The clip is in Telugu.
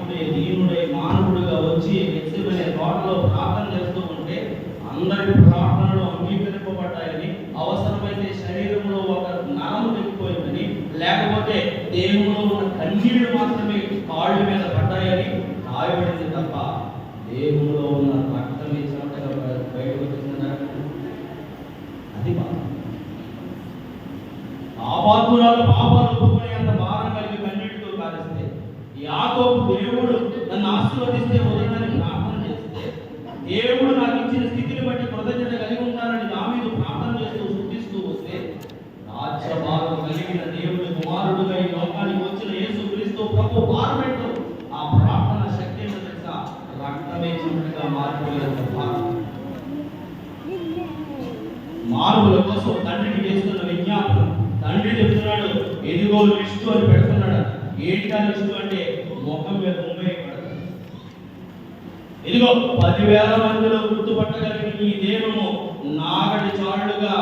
అమాయకుడే దీనుడై మానవుడిగా వచ్చి గెత్సెమనే తోటలో ప్రార్థన చేస్తూ ఉంటే అందరి ప్రార్థనలు అంగీకరింపబడ్డాయని, అవసరమైతే శరీరంలో ఒక నరము తెగిపోయిందని, లేకపోతే దేవునిలో ఉన్న కన్నీళ్లు మాత్రమే కాళ్ళ మీద పడ్డాయని రాయబడింది తప్ప దేవునిలో ఉన్న రక్తం ఇచ్చినట్టుగా బయటకు వచ్చిందా? అది పాపాత్మురాలు పాపాలు ఒప్పుకునే అంత భారం కలిగి కన్నీటితో కారిస్తే, యాకోబు దేవుడు నన్ను ఆశీర్వదిస్తే వదలని ప్రార్థన చేస్తే, దేవుడు నాకు ఇచ్చిన స్థితిని బట్టి కృతజ్ఞత కలిగి ఉంటానని దావీదు ప్రార్థన చేస్తూ స్తుతిస్తూ వస్తే, రాజ్యభారం కలిగిన దేవుడి కుమారుడుగా ఈ లోకానికి వచ్చిన యేసుక్రీస్తు ప్రభు పార్లమెంట్ ఆ ప్రార్థన శక్తి తెలుసా? రక్తమే చిన్నగా మారిపోయేంత భారం. మానవుల కోసం తండ్రికి చేస్తున్న విజ్ఞాపన. తండ్రి చెప్తున్నాడు, ఎదిగో లిస్టు అని పెడుతున్నాడు. ఏంటా లిస్టు అంటే ముఖం మీద ముంబై పెడతాడు. ఇదిగో 10,000 మందిలో గుర్తుపట్టగలిగిన ఈ దేహము నాగటి చాళ్ళుగా